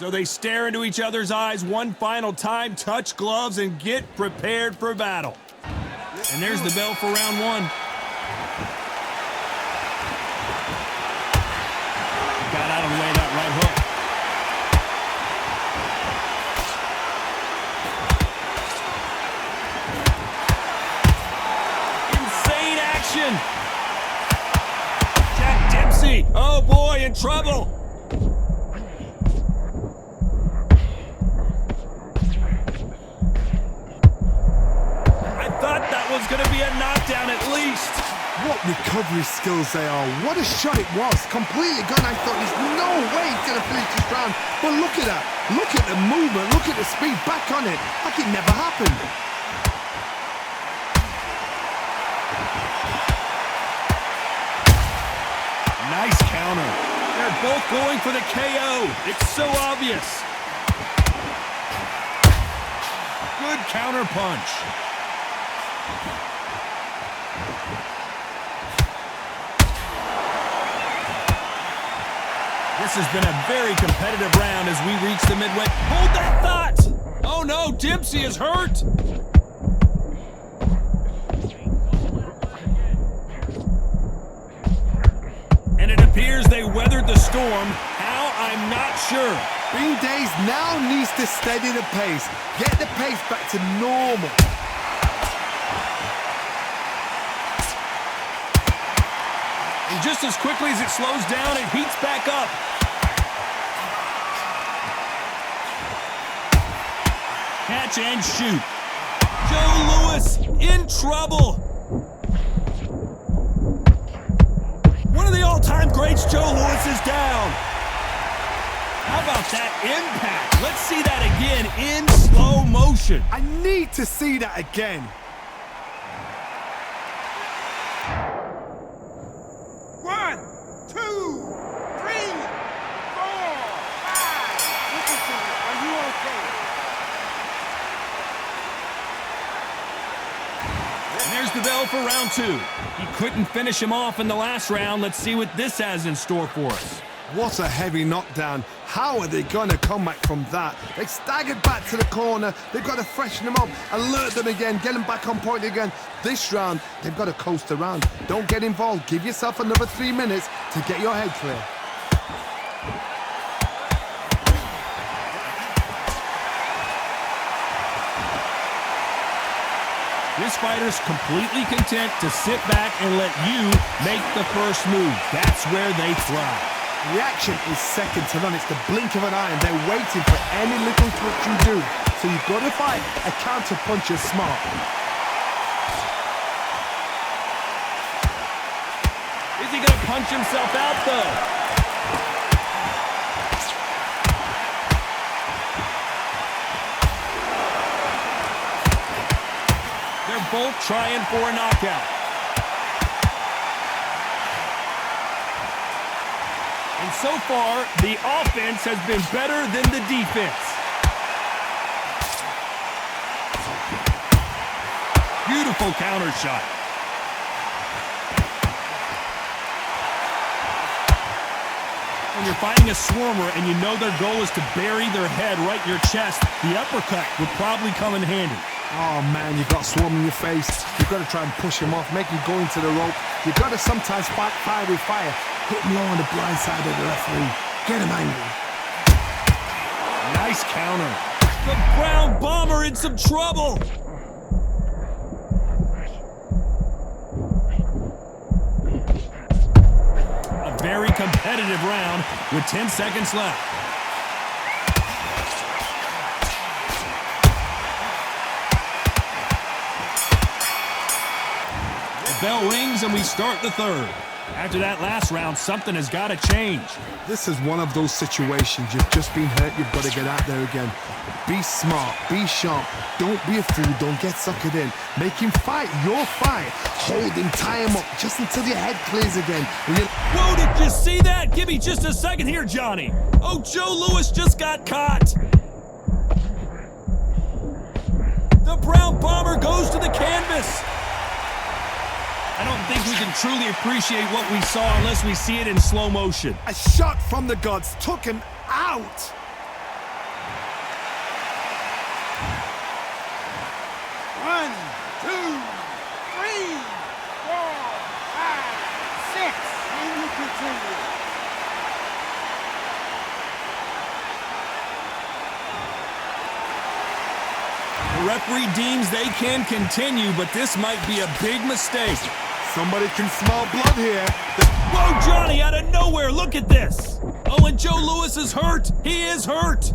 So they stare into each other's eyes one final time, touch gloves, and get prepared for battle. And there's the bell for round one. Got out of the way of that right hook. Insane action. Jack Dempsey, oh boy, in trouble. Was going to be a knockdown at least. What recovery skills they are. What a shot it was. Completely gone. I thought there's no way he's going to finish this round. But look at that. Look at the movement. Look at the speed. Back on it. Like it never happened. Nice counter. They're both going for the KO. It's so obvious. Good counter punch. This has been a very competitive round as we reach the midway. Hold that thought! Oh no, Dempsey is hurt! And it appears they weathered the storm. How? I'm not sure. Bean Days now needs to steady the pace. Get the pace back to normal. And just as quickly as it slows down, it heats back up. Catch and shoot. Joe Louis in trouble. One of the all-time greats, Joe Louis, is down. How about that impact? Let's see that again in slow motion. I need to see that again. One, two, three, four, five. Listen to me. Are you okay? And there's the bell for round two. He couldn't finish him off in the last round. Let's see what this has in store for us. What a heavy knockdown. How are they going to come back from that? They staggered back to the corner. They've got to freshen them up, alert them again, get them back on point again. This round, they've got to coast around. Don't get involved. Give yourself another 3 minutes to get your head clear. This fighter's completely content to sit back and let you make the first move. That's where they thrive. Reaction is second to none. It's the blink of an eye, and they're waiting for any little twitch you do. So you've got to fight a counter puncher smart. Is he going to punch himself out, though? They're both trying for a knockout. And so far, the offense has been better than the defense. Beautiful counter shot. When you're fighting a swarmer and you know their goal is to bury their head right in your chest, the uppercut would probably come in handy. Oh man, you've got swarm in your face. You've got to try and push him off, make him go into the rope. You've got to sometimes fight fire with fire. Hit him low on the blind side of the referee. Get him angry. Nice counter. The Brown Bomber in some trouble. A very competitive round with 10 seconds left. The bell rings and we start the third. After that last round, something has got to change. This is one of those situations. You've just been hurt. You've got to get out there again. Be smart. Be sharp. Don't be a fool. Don't get suckered in. Make him fight your fight. Hold him. Tie him up just until your head clears again. Whoa, did you see that? Give me just a second here, Johnny. Oh, Joe Louis just got caught. The Brown Bomber goes to the canvas. I don't think we can truly appreciate what we saw unless we see it in slow motion. A shot from the gods took him out. 3, 4, 5, 6. And you continue. The referee deems they can continue, but this might be a big mistake. Somebody can smell blood here. Whoa, Johnny, out of nowhere, look at this. Oh, and Joe Louis is hurt. He is hurt.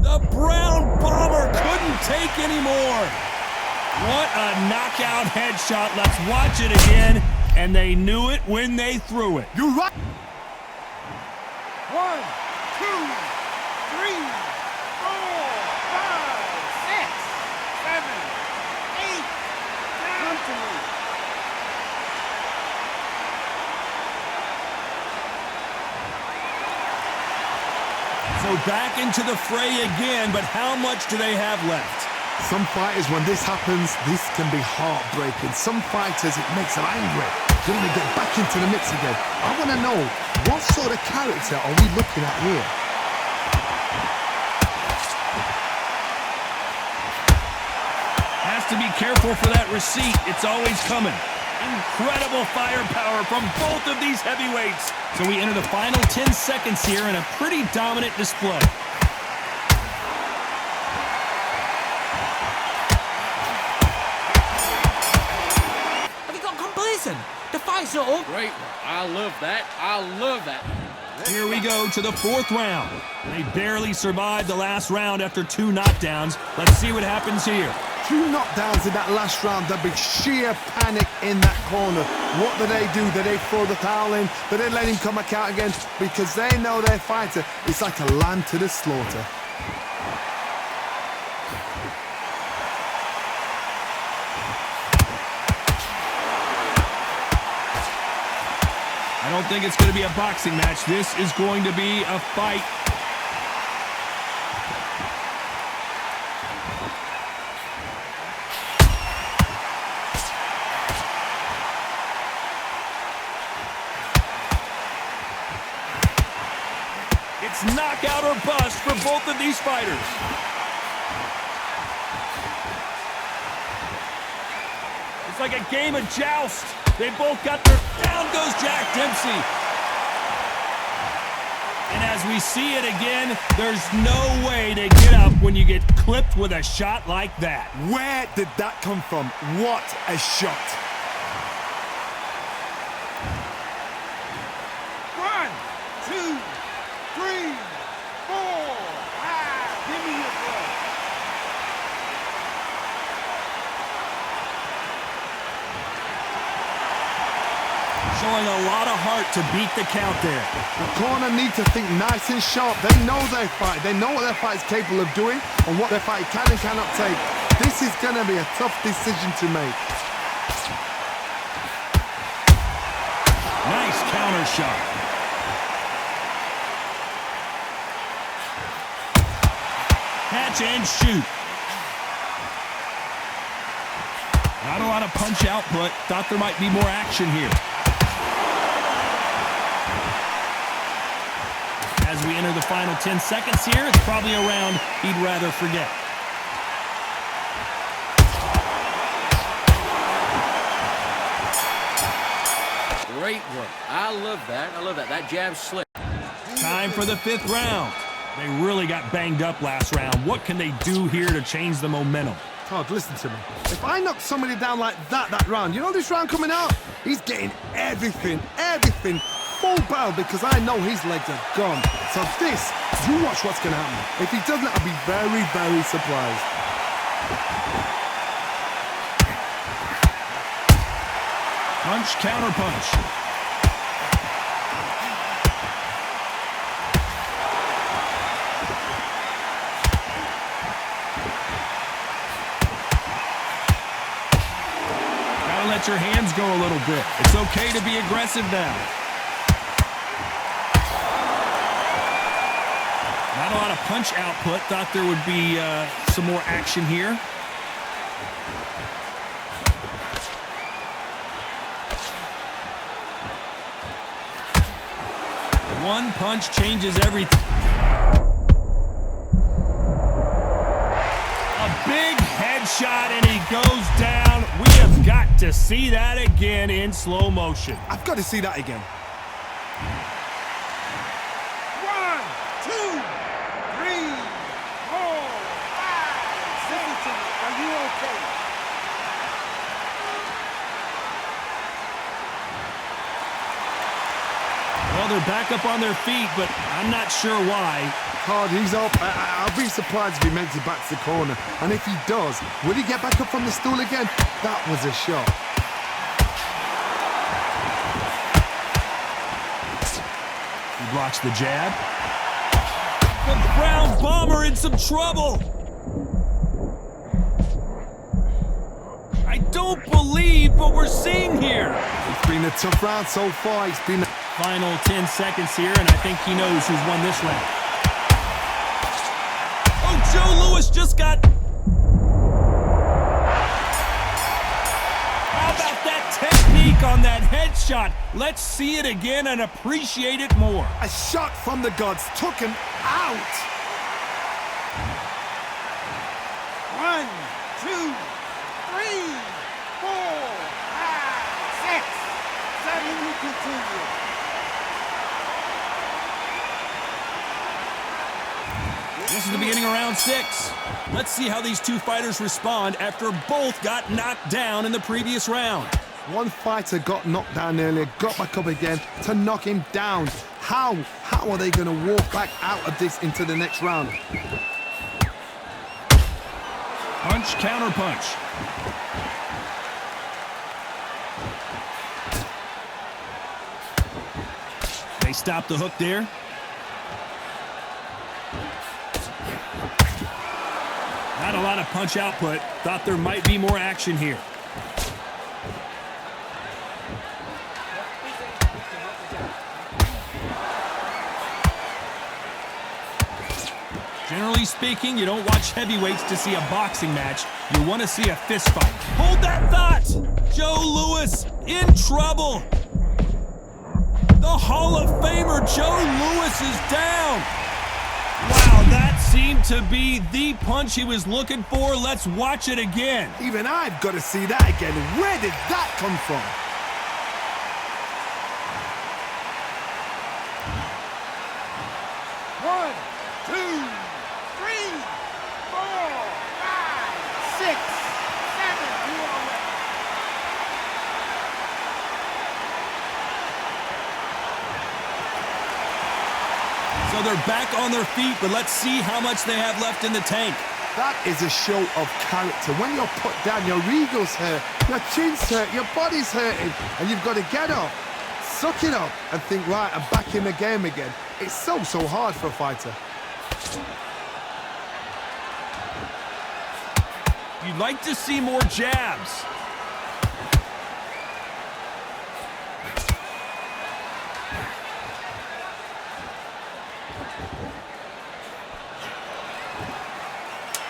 The Brown Bomber couldn't take anymore. What a knockout headshot. Let's watch it again. And they knew it when they threw it. You're right. 1, 2, 3, 4, 5, 6, 7, 8. Down to me. So back into the fray again, but how much do they have left? Some fighters, when this happens, this can be heartbreaking. Some fighters, it makes them angry. They want to get back into the mix again. I want to know, what sort of character are we looking at here? Has to be careful for that receipt. It's always coming. Incredible firepower from both of these heavyweights. So we enter the final 10 seconds here in a pretty dominant display. Have you got complacent? The fight's not over. Great. I love that. I love that. Here we go to the fourth round. They barely survived the last round after 2 knockdowns. Let's see what happens here. 2 knockdowns in that last round. There'd be sheer panic in that corner. What do? Do they throw the towel in? Do they let him come back out again? Because they know their fighter is like a lamb to the slaughter. I don't think it's going to be a boxing match. This is going to be a fight. It's knockout or bust for both of these fighters. It's like a game of joust. They both got their... Down goes Jack Dempsey. And as we see it again, there's no way to get up when you get clipped with a shot like that. Where did that come from? What a shot. 1, 2, 3, 4, 5. Give me your blood. Showing a lot of heart to beat the count there. The corner need to think nice and sharp. They know their fight. They know what their fight is capable of doing and what their fight can and cannot take. This is going to be a tough decision to make. Nice counter shot. Catch and shoot. Not a lot of punch output. Thought there might be more action here. As we enter the final 10 seconds here, it's probably a round he'd rather forget. Great work. I love that. I love that. That jab's slick. Time for the 5th round. They really got banged up last round. What can they do here to change the momentum? Todd, listen to me. If I knock somebody down like that round, you know this round coming out? He's getting everything, full barrel, because I know his legs are gone. So this, you watch what's going to happen. If he doesn't, I'll be very, very surprised. Punch, counter punch. Gotta let your hands go a little bit. It's okay to be aggressive now. Not a lot of punch output. Thought there would be some more action here. One punch changes everything. A big head shot, and he goes down. We have got to see that again in slow motion. I've got to see that again. 1, 2, 3, 4, 5. Listen to me. Are you okay? Well, they're back up on their feet, but I'm not sure why. Hard, he's up. I'll be surprised if he makes it back to the corner. And if he does, will he get back up from the stool again? That was a shot. He blocks the jab. The Brown Bomber in some trouble. I don't believe what we're seeing here. It's been a tough round so far. It's been... Final 10 seconds here, and I think he knows who's won this round. Oh, Joe Louis just got... How about that technique on that headshot? Let's see it again and appreciate it more. A shot from the gods took him out. 1, 2, 3, 4, 5, 6, 7. We continue. This is the beginning of round 6. Let's see how these two fighters respond after both got knocked down in the previous round. One fighter got knocked down earlier, got back up again to knock him down. How are they going to walk back out of this into the next round? Punch, counter punch. They stop the hook there. Not a lot of punch output. Thought there might be more action here. Generally speaking, you don't watch heavyweights to see a boxing match. You want to see a fist fight. Hold that thought! Joe Louis in trouble. The Hall of Famer Joe Louis is down. Wow, that seemed to be the punch he was looking for. Let's watch it again. Even I've got to see that again. Where did that come from? One, two, 3, 4, 5, 6, 7. You are ready. So they're back on their feet, but let's see how much they have left in the tank. That is a show of character. When you're put down, your ego's hurt, your chin's hurt, your body's hurting, and you've got to get up, suck it up, and think, right, I'm back in the game again. It's so hard for a fighter. You'd like to see more jabs.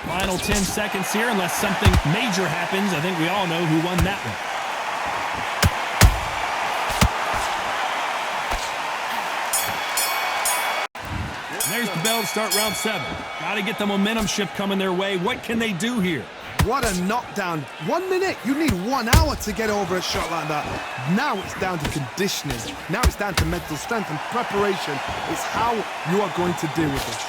Final 10 seconds here, unless something major happens. I think we all know who won that one. There's the bell to start round 7. Got to get the momentum shift coming their way. What can they do here? What a knockdown. 1 minute. You need 1 hour to get over a shot like that. Now it's down to conditioning. Now it's down to mental strength and preparation. It's how you are going to deal with it.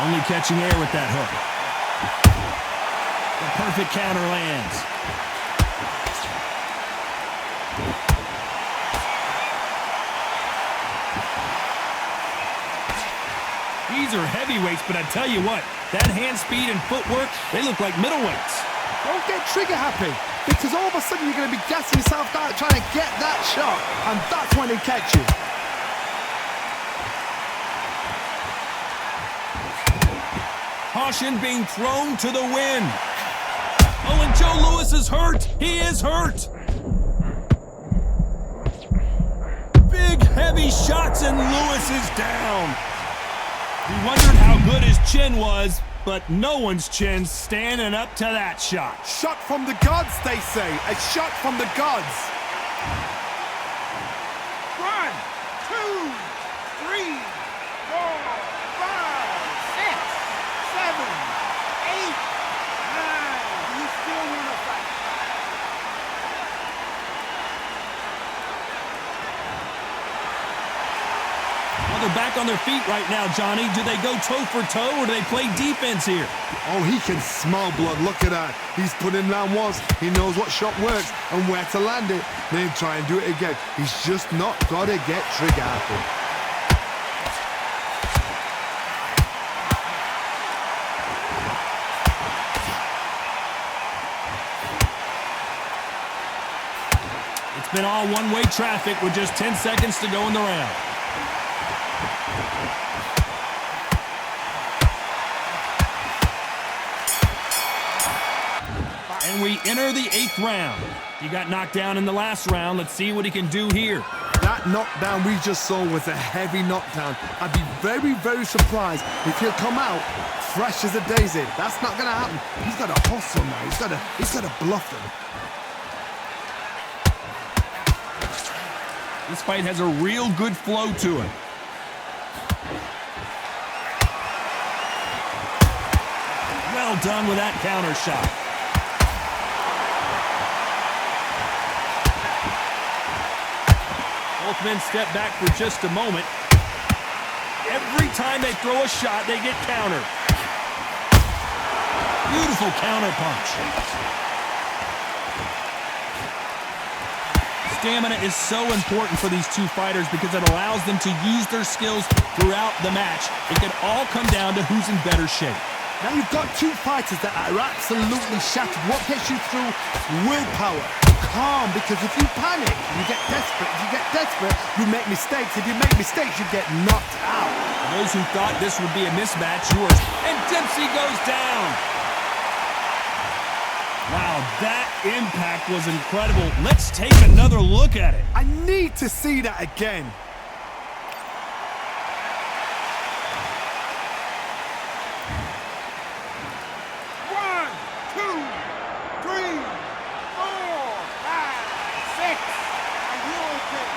Only catching air with that hook. The perfect counter lands. These are heavyweights, but I tell you what, that hand speed and footwork, they look like middleweights. Don't get trigger happy, because all of a sudden you're going to be gassing yourself out trying to get that shot, and that's when they catch you. Caution being thrown to the wind. Oh, and Joe Louis is hurt. He is hurt. Big, heavy shots, and Louis is down. We wondered how good his chin was, but no one's chin's standing up to that shot. Shot from the gods, they say. A shot from the gods. 1, 2, 3, 4, 5, they're back on their feet right now, Johnny. Do they go toe for toe or do they play defense here? Oh, he can smell blood. Look at that. He's put in round once. He knows what shot works and where to land it. Then try and do it again. He's just not got to get trigger happy. It's been all one-way traffic with just 10 seconds to go in the round. And we enter the 8th round. He got knocked down in the last round. Let's see what he can do here. That knockdown we just saw was a heavy knockdown. I'd be very, very surprised if he'll come out fresh as a daisy. That's not going to happen. He's got to hustle now. He's got to bluff them. This fight has a real good flow to it. Well done with that counter shot. Both men step back for just a moment. Every time they throw a shot, they get countered. Beautiful counter punch. Stamina is so important for these two fighters because it allows them to use their skills throughout the match. It can all come down to who's in better shape. Now you've got two fighters that are absolutely shattered. What gets you through? Willpower. Calm, because if you panic, you get desperate. If you get desperate, you make mistakes. If you make mistakes, you get knocked out. Those who thought this would be a mismatch, yours. And Dempsey goes down. Wow, that impact was incredible. Let's take another look at it. I need to see that again. One, two, three, four, five, six. Are you okay?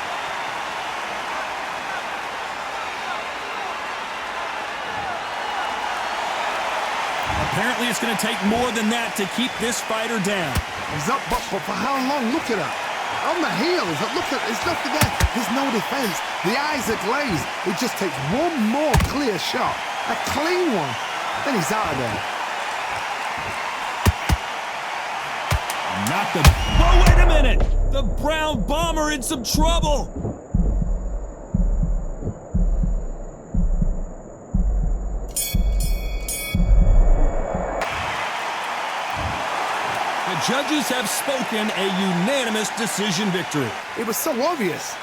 Apparently, it's going to take more than that to keep this fighter down. He's up, but for how long? Look at that. On the heels. Look at, there's nothing there. There's no defense. The eyes are glazed. It just takes one more clear shot. A clean one. Then he's out of there. Not the... Oh, wait a minute! The Brown Bomber in some trouble! The judges have spoken, a unanimous decision victory. It was so obvious.